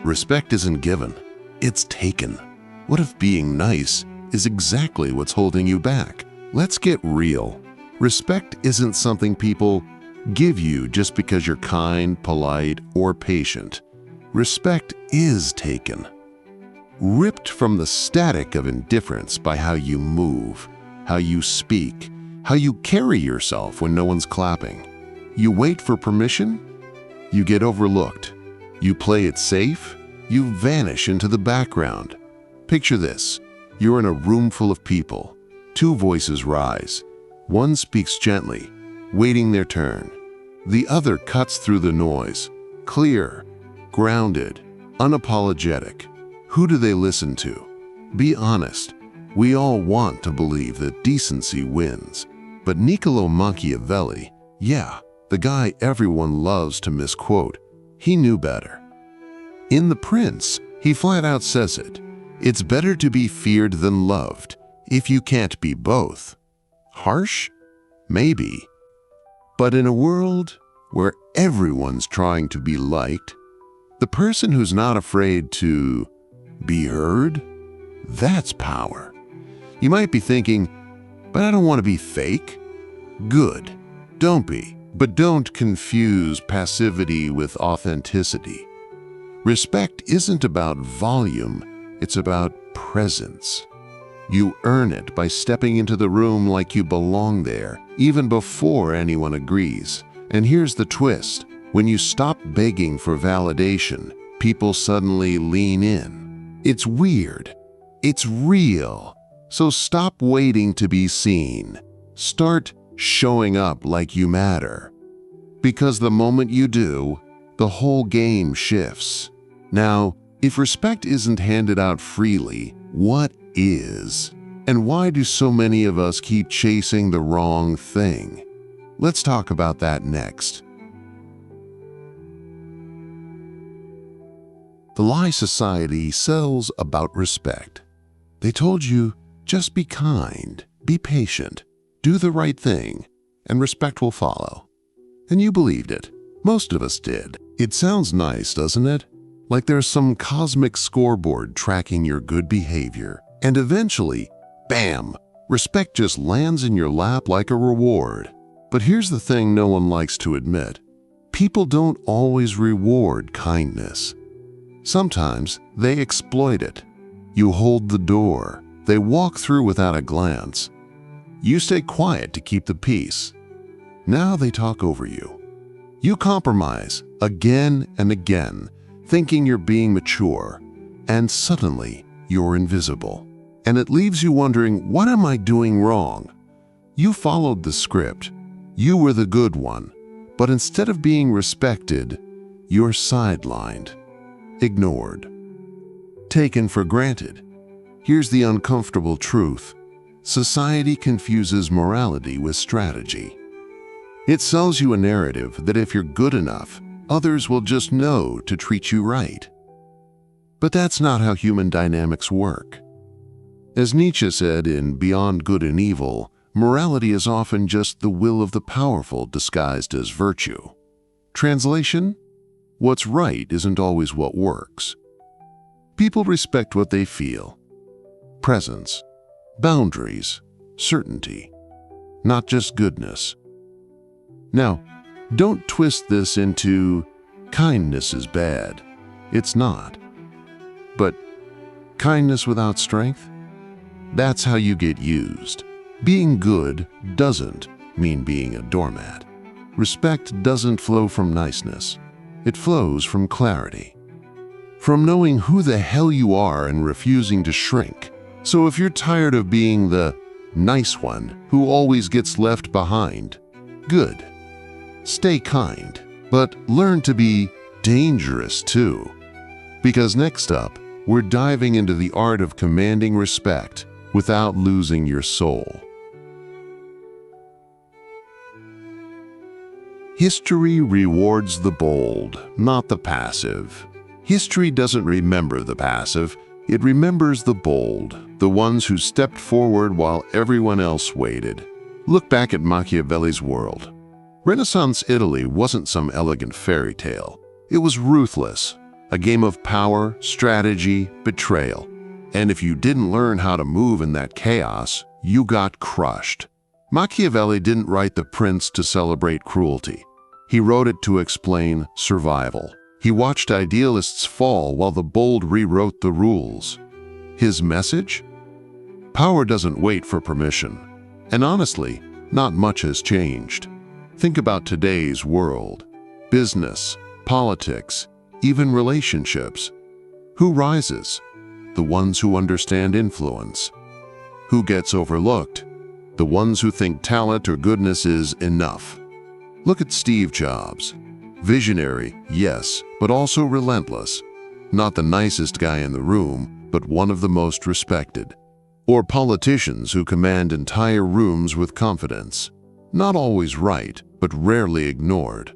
Respect isn't given, it's taken. What if being nice is exactly what's holding you back? Let's get real. Respect isn't something people give you just because you're kind, polite, or patient. Respect is taken. Ripped from the static of indifference by how you move, how you speak, how you carry yourself when no one's clapping. You wait for permission, you get overlooked. You play it safe, you vanish into the background. Picture this. You're in a room full of people. Two voices rise. One speaks gently, waiting their turn. The other cuts through the noise, clear, grounded, unapologetic. Who do they listen to? Be honest. We all want to believe that decency wins. But Niccolo Machiavelli, yeah, the guy everyone loves to misquote, he knew better. In The Prince, he flat out says it. It's better to be feared than loved, if you can't be both. Harsh? Maybe. But in a world where everyone's trying to be liked, the person who's not afraid to be heard, that's power. You might be thinking, but I don't want to be fake. Good, don't be. But don't confuse passivity with authenticity. Respect isn't about volume, it's about presence. You earn it by stepping into the room like you belong there, even before anyone agrees. And here's the twist. When you stop begging for validation, people suddenly lean in. It's weird. It's real. So stop waiting to be seen. Start showing up like you matter. Because the moment you do, the whole game shifts. Now, if respect isn't handed out freely, what is? And why do so many of us keep chasing the wrong thing? Let's talk about that next. The lie society sells about respect. They told you, just be kind, be patient, do the right thing, and respect will follow. And you believed it. Most of us did. It sounds nice, doesn't it? Like there's some cosmic scoreboard tracking your good behavior. And eventually, bam, respect just lands in your lap like a reward. But here's the thing no one likes to admit. People don't always reward kindness. Sometimes they exploit it. You hold the door. They walk through without a glance. You stay quiet to keep the peace. Now they talk over you. You compromise again and again, thinking you're being mature, and suddenly you're invisible. And it leaves you wondering, what am I doing wrong? You followed the script. You were the good one. But instead of being respected, you're sidelined, ignored, taken for granted. Here's the uncomfortable truth. Society confuses morality with strategy. It sells you a narrative that if you're good enough, others will just know to treat you right. But that's not how human dynamics work. As Nietzsche said in Beyond Good and Evil, morality is often just the will of the powerful disguised as virtue. Translation? What's right isn't always what works. People respect what they feel. Presence, boundaries, certainty, not just goodness. Now, don't twist this into kindness is bad. It's not. But kindness without strength? That's how you get used. Being good doesn't mean being a doormat. Respect doesn't flow from niceness. It flows from clarity. From knowing who the hell you are and refusing to shrink. So if you're tired of being the nice one who always gets left behind, good. Stay kind, but learn to be dangerous too. Because next up, we're diving into the art of commanding respect without losing your soul. History rewards the bold, not the passive. History doesn't remember the passive, it remembers the bold, the ones who stepped forward while everyone else waited. Look back at Machiavelli's world. Renaissance Italy wasn't some elegant fairy tale. It was ruthless, A game of power, strategy, betrayal. And if you didn't learn how to move in that chaos, you got crushed. Machiavelli didn't write The Prince to celebrate cruelty. He wrote it to explain survival. He watched idealists fall while the bold rewrote the rules. His message? Power doesn't wait for permission. And honestly, not much has changed. Think about today's world. Business, politics, even relationships. Who rises? The ones who understand influence. Who gets overlooked? The ones who think talent or goodness is enough. Look at Steve Jobs. Visionary, yes, but also relentless. Not the nicest guy in the room, but one of the most respected. Or politicians who command entire rooms with confidence. Not always right, but rarely ignored.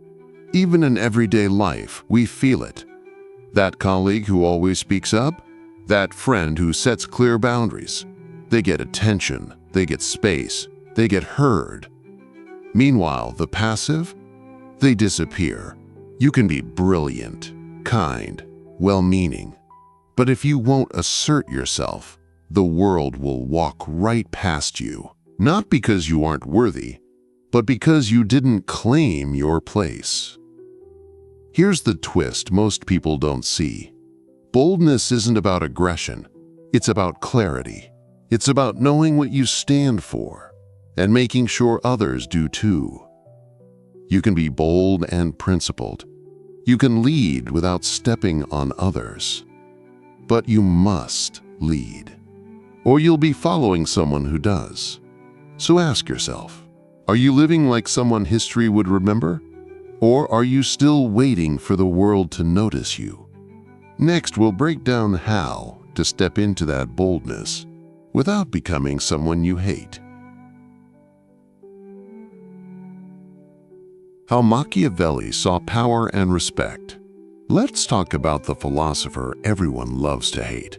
Even in everyday life, we feel it. That colleague who always speaks up? That friend who sets clear boundaries. They get attention, they get space, they get heard. Meanwhile, the passive? They disappear. You can be brilliant, kind, well-meaning. But if you won't assert yourself, the world will walk right past you. Not because you aren't worthy, but because you didn't claim your place. Here's the twist most people don't see. Boldness isn't about aggression. It's about clarity. It's about knowing what you stand for and making sure others do too. You can be bold and principled. You can lead without stepping on others. But you must lead, or you'll be following someone who does. So ask yourself, are you living like someone history would remember? Or are you still waiting for the world to notice you? Next, we'll break down how to step into that boldness without becoming someone you hate. How Machiavelli saw power and respect. Let's talk about the philosopher everyone loves to hate,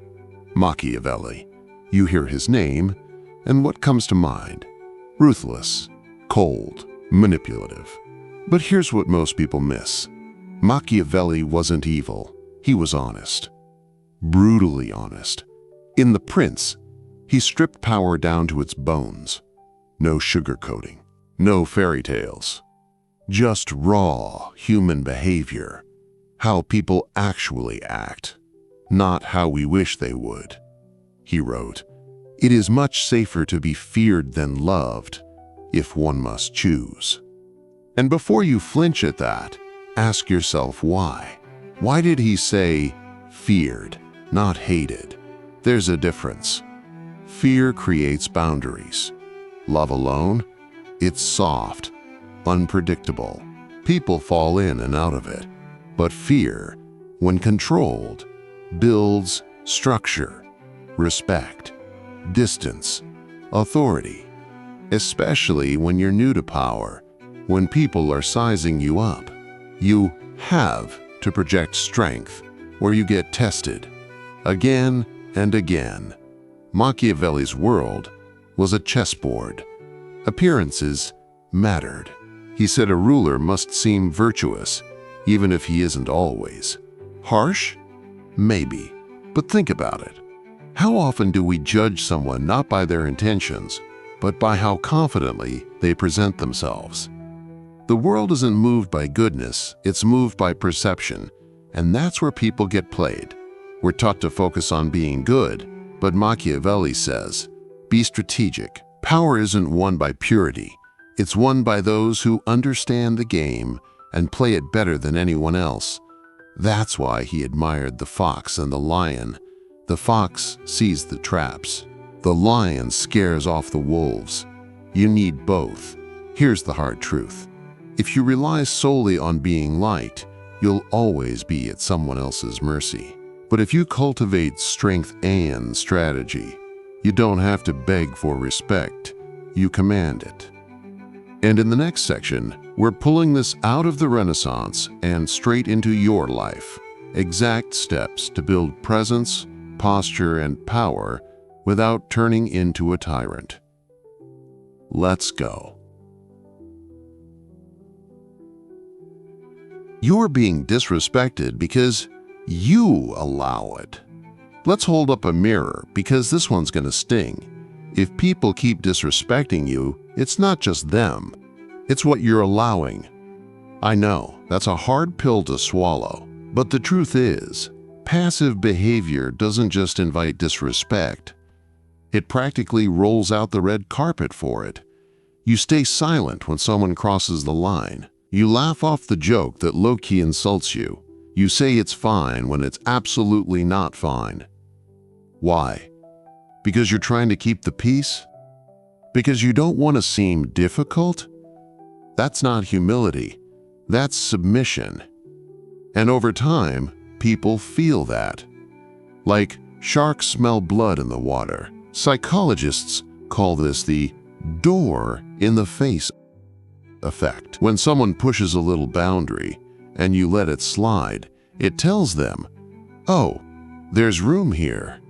Machiavelli. You hear his name, and what comes to mind? Ruthless, cold, manipulative. But here's what most people miss. Machiavelli wasn't evil. He was honest. Brutally honest. In The Prince, he stripped power down to its bones. No sugarcoating. No fairy tales. Just raw human behavior. How people actually act. Not how we wish they would. He wrote, "It is much safer to be feared than loved, if one must choose." And before you flinch at that, ask yourself why. Why did he say feared, not hated? There's a difference. Fear creates boundaries. Love alone? It's soft, unpredictable. People fall in and out of it. But fear, when controlled, builds structure, respect, distance, authority. Especially when you're new to power, when people are sizing you up. You have to project strength where you get tested again and again. Machiavelli's world was a chessboard. Appearances mattered. He said a ruler must seem virtuous, even if he isn't always. Harsh? Maybe. But think about it. How often do we judge someone not by their intentions, but by how confidently they present themselves? The world isn't moved by goodness, it's moved by perception, and that's where people get played. We're taught to focus on being good, but Machiavelli says, be strategic. Power isn't won by purity. It's won by those who understand the game and play it better than anyone else. That's why he admired the fox and the lion. The fox sees the traps. The lion scares off the wolves. You need both. Here's the hard truth. If you rely solely on being liked, you'll always be at someone else's mercy. But if you cultivate strength and strategy, you don't have to beg for respect. You command it. And in the next section, we're pulling this out of the Renaissance and straight into your life. Exact steps to build presence, posture, and power without turning into a tyrant. Let's go. You're being disrespected because You allow it. Let's hold up a mirror because this one's going to sting. If people keep disrespecting you, it's not just them. It's what you're allowing. I know, that's a hard pill to swallow. But the truth is, passive behavior doesn't just invite disrespect. It practically rolls out the red carpet for it. You stay silent when someone crosses the line. You laugh off the joke that low-key insults you. You say it's fine when it's absolutely not fine. Why? Because you're trying to keep the peace? Because you don't want to seem difficult? That's not humility. That's submission. And over time, people feel that. Like sharks smell blood in the water. Psychologists call this the door in the face effect. When someone pushes a little boundary and you let it slide, it tells them, oh, there's room here.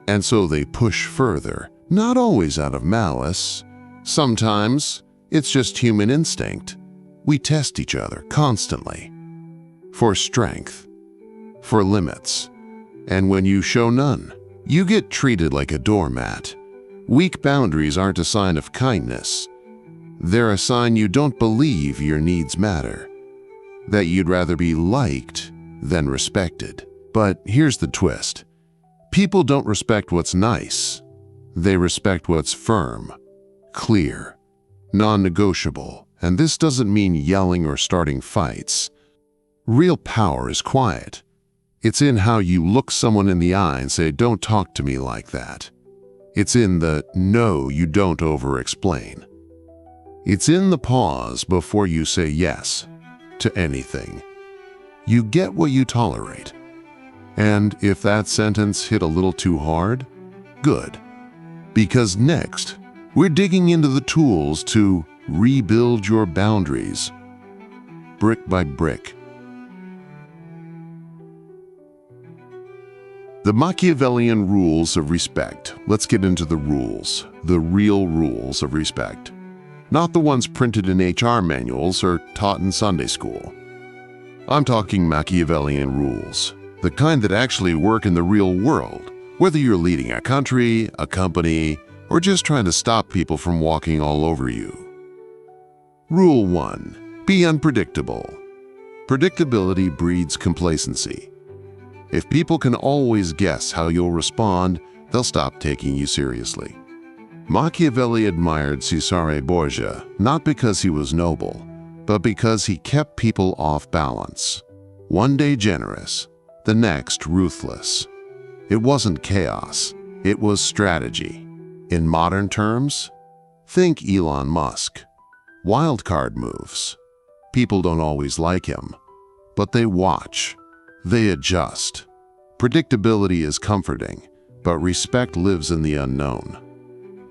And so they push further, not always out of malice. Sometimes it's just human instinct. We test each other constantly for strength, for limits. And when you show none, you get treated like a doormat. Weak boundaries aren't a sign of kindness. They're a sign you don't believe your needs matter, that you'd rather be liked than respected. But here's the twist. People don't respect what's nice. They respect what's firm, clear, non-negotiable. And this doesn't mean yelling or starting fights. Real power is quiet. It's in how you look someone in the eye and say, don't talk to me like that. It's in the no, you don't over-explain. It's in the pause before you say yes to anything. You get what you tolerate. And if that sentence hit a little too hard, good. Because next, we're digging into the tools to rebuild your boundaries, brick by brick. The Machiavellian rules of respect. Let's get into the rules, the real rules of respect. Not the ones printed in HR manuals or taught in Sunday school. I'm talking Machiavellian rules, the kind that actually work in the real world, whether you're leading a country, a company, or just trying to stop people from walking all over you. Rule 1. Be unpredictable. Predictability breeds complacency. If people can always guess how you'll respond, they'll stop taking you seriously. Machiavelli admired Cesare Borgia not because he was noble, but because he kept people off balance. One day generous, the next ruthless. It wasn't chaos, it was strategy. In modern terms, think Elon Musk. Wildcard moves. People don't always like him, but they watch. They adjust. Predictability is comforting, but respect lives in the unknown.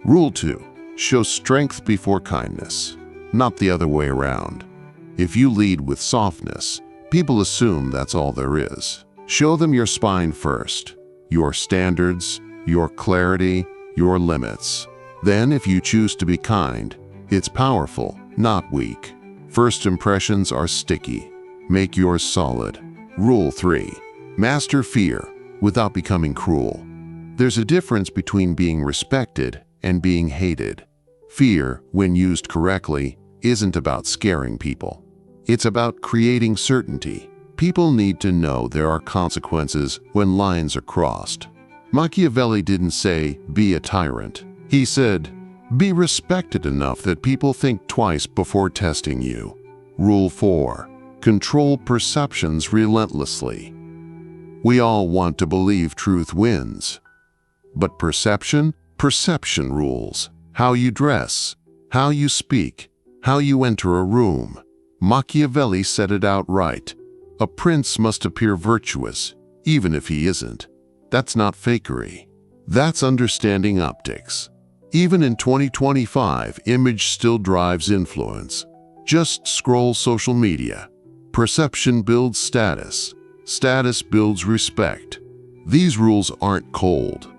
Rule 2. Show strength before kindness, not the other way around. If you lead with softness, people assume that's all there is. Show them your spine first, your standards, your clarity, your limits. Then, if you choose to be kind, it's powerful, not weak. First impressions are sticky. Make yours solid. Rule 3. Master fear without becoming cruel. There's a difference between being respected and being hated. Fear, when used correctly, isn't about scaring people. It's about creating certainty. People need to know there are consequences when lines are crossed. Machiavelli didn't say, be a tyrant. He said, be respected enough that people think twice before testing you. Rule 4. Control perceptions relentlessly. We all want to believe truth wins. But perception rules. How you dress, how you speak, how you enter a room. Machiavelli said it outright. A prince must appear virtuous, even if he isn't. That's not fakery. That's understanding optics. Even in 2025, image still drives influence. Just scroll social media. Perception builds status. Status builds respect. These rules aren't cold.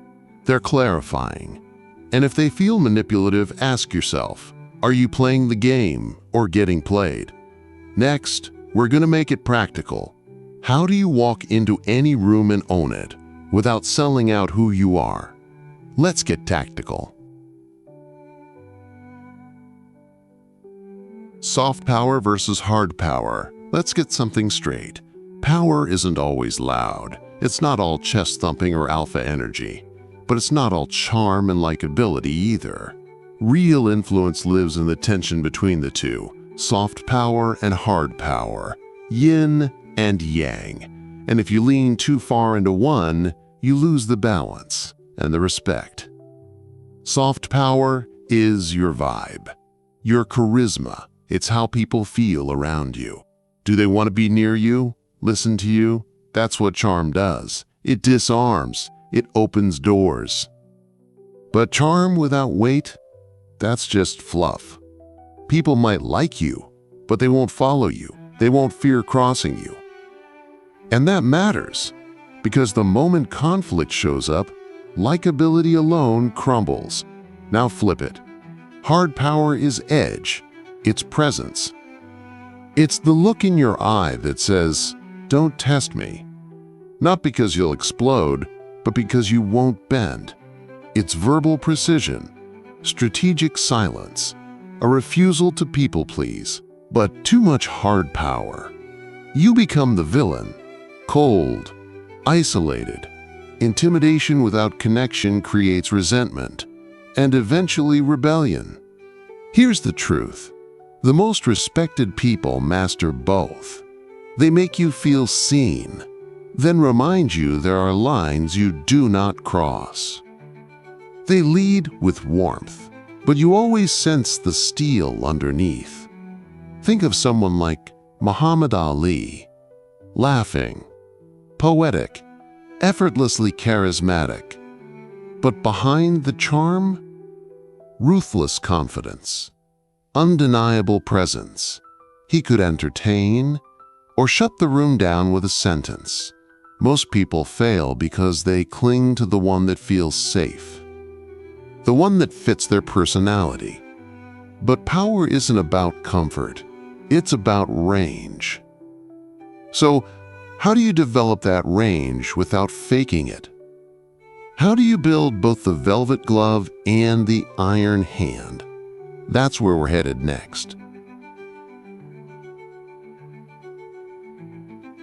They're clarifying. And if they feel manipulative, ask yourself, are you playing the game or getting played? Next, we're going to make it practical. How do you walk into any room and own it without selling out who you are? Let's get tactical. Soft power versus hard power. Let's get something straight. Power isn't always loud. It's not all chest thumping or alpha energy. But it's not all charm and likability either. Real influence lives in the tension between the two, soft power and hard power, yin and yang. And if you lean too far into one, you lose the balance and the respect. Soft power is your vibe, your charisma. It's how people feel around you. Do they want to be near you? Listen to you? That's what charm does. It disarms. It opens doors. But charm without weight? That's just fluff. People might like you, but they won't follow you. They won't fear crossing you. And that matters, because the moment conflict shows up, likability alone crumbles. Now flip it. Hard power is edge. It's presence. It's the look in your eye that says, "Don't test me." Not because you'll explode, but because you won't bend. It's verbal precision, strategic silence, a refusal to people please. But too much hard power. You become the villain, cold, isolated. Intimidation without connection creates resentment, and eventually rebellion. Here's the truth. The most respected people master both. They make you feel seen, then remind you there are lines you do not cross. They lead with warmth, but you always sense the steel underneath. Think of someone like Muhammad Ali, laughing, poetic, effortlessly charismatic. But behind the charm, ruthless confidence, undeniable presence. He could entertain or shut the room down with a sentence. Most people fail because they cling to the one that feels safe, the one that fits their personality. But power isn't about comfort, it's about range. So, how do you develop that range without faking it? How do you build both the velvet glove and the iron hand? That's where we're headed next.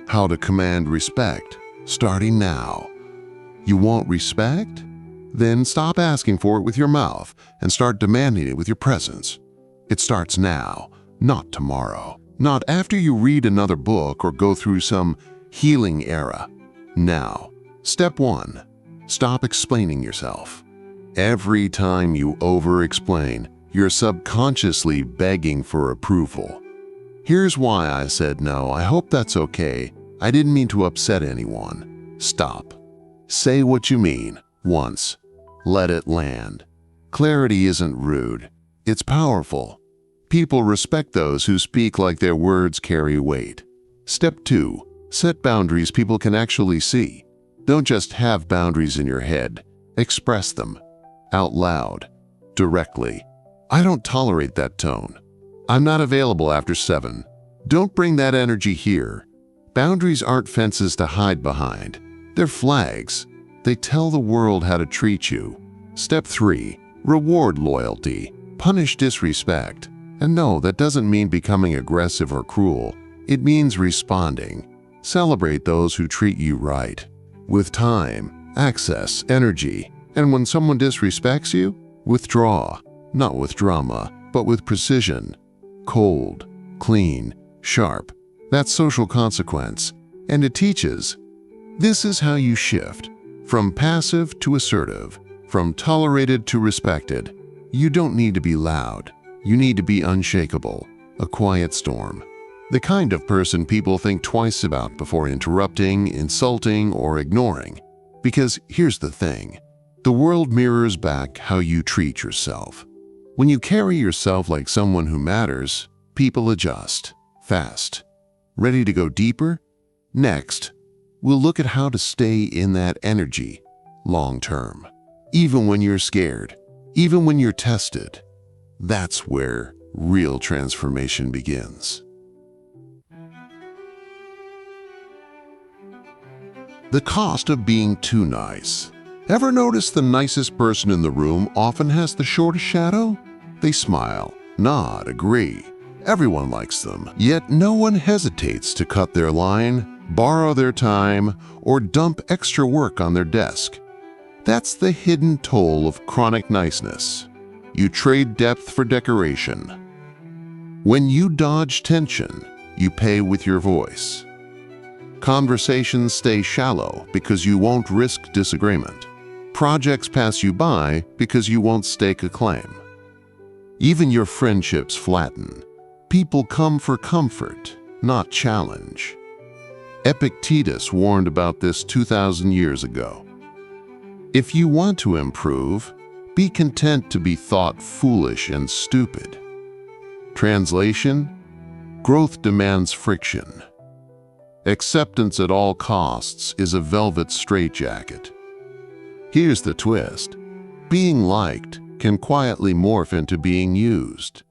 How to command respect, starting now. You want respect? Then stop asking for it with your mouth and start demanding it with your presence. It starts now, not tomorrow. Not after you read another book or go through some healing era. Now. Step 1. Stop explaining yourself. Every time you over-explain, you're subconsciously begging for approval. Here's why I said no. I hope that's okay. I didn't mean to upset anyone. Stop. Say what you mean once. Let it land. Clarity isn't rude. It's powerful. People respect those who speak like their words carry weight. Step 2. Set boundaries people can actually see. Don't just have boundaries in your head. Express them. Out loud. Directly. I don't tolerate that tone. I'm not available after 7. Don't bring that energy here. Boundaries aren't fences to hide behind. They're flags. They tell the world how to treat you. Step 3. Reward loyalty. Punish disrespect. And no, that doesn't mean becoming aggressive or cruel. It means responding. Celebrate those who treat you right. With time, access, energy. And when someone disrespects you, withdraw. Not with drama, but with precision. Cold, clean, sharp. That's social consequence. And it teaches. This is how you shift. From passive to assertive. From tolerated to respected. You don't need to be loud. You need to be unshakable. A quiet storm. The kind of person people think twice about before interrupting, insulting, or ignoring. Because here's the thing. The world mirrors back how you treat yourself. When you carry yourself like someone who matters, people adjust. Fast. Ready to go deeper? Next, we'll look at how to stay in that energy long term. Even when you're scared, even when you're tested. That's where real transformation begins. The cost of being too nice. Ever notice the nicest person in the room often has the shortest shadow? They smile, nod, agree. Everyone likes them, yet no one hesitates to cut their line, borrow their time, or dump extra work on their desk. That's the hidden toll of chronic niceness. You trade depth for decoration. When you dodge tension, you pay with your voice. Conversations stay shallow because you won't risk disagreement. Projects pass you by because you won't stake a claim. Even your friendships flatten. People come for comfort, not challenge. Epictetus warned about this 2,000 years ago. If you want to improve, be content to be thought foolish and stupid. Translation: growth demands friction. Acceptance at all costs is a velvet straitjacket. Here's the twist. Being liked can quietly morph into being used.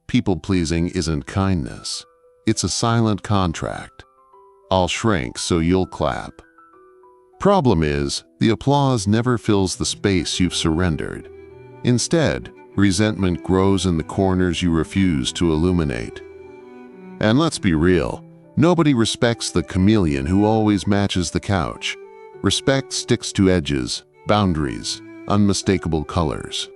People-pleasing isn't kindness. It's a silent contract. I'll shrink so you'll clap. Problem is, the applause never fills the space you've surrendered. Instead, resentment grows in the corners you refuse to illuminate. And let's be real. Nobody respects the chameleon who always matches the couch. Respect sticks to edges, boundaries, unmistakable colors.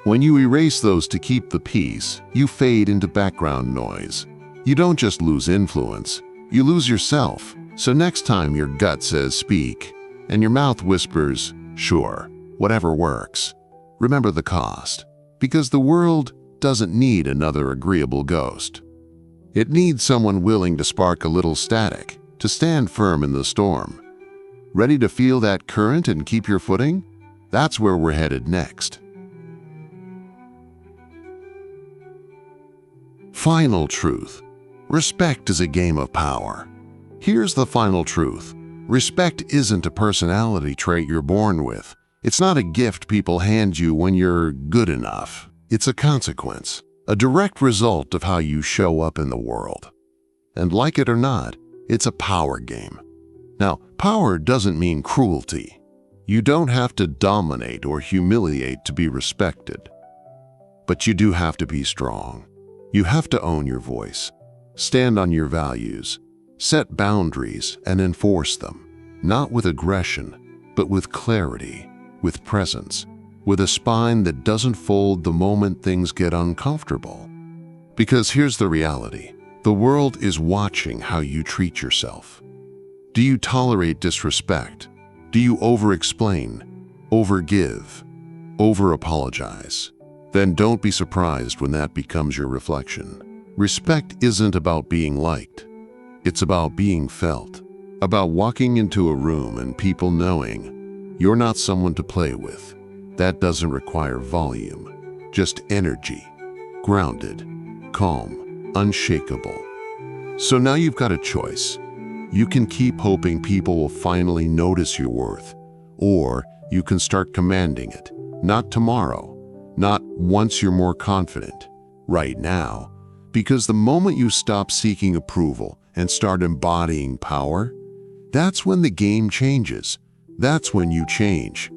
When you erase those to keep the peace, you fade into background noise. You don't just lose influence, you lose yourself. So next time your gut says speak, and your mouth whispers, sure, whatever works, remember the cost. Because the world doesn't need another agreeable ghost. It needs someone willing to spark a little static, to stand firm in the storm. Ready to feel that current and keep your footing? That's where we're headed next. Final truth. Respect is a game of power. Here's the final truth. Respect isn't a personality trait you're born with. It's not a gift people hand you when you're good enough. It's a consequence. A direct result of how you show up in the world. And like it or not, it's a power game. Now, power doesn't mean cruelty. You don't have to dominate or humiliate to be respected. But you do have to be strong. You have to own your voice, stand on your values, set boundaries and enforce them, not with aggression, but with clarity, with presence, with a spine that doesn't fold the moment things get uncomfortable. Because here's the reality. The world is watching how you treat yourself. Do you tolerate disrespect? Do you over-explain, over-give, over-apologize? Then don't be surprised when that becomes your reflection. Respect isn't about being liked. It's about being felt. About walking into a room and people knowing you're not someone to play with. That doesn't require volume, just energy, grounded, calm, unshakable. So now you've got a choice. You can keep hoping people will finally notice your worth, or you can start commanding it. Not tomorrow, not once you're more confident, right now. Because the moment you stop seeking approval and start embodying power, that's when the game changes. That's when you change.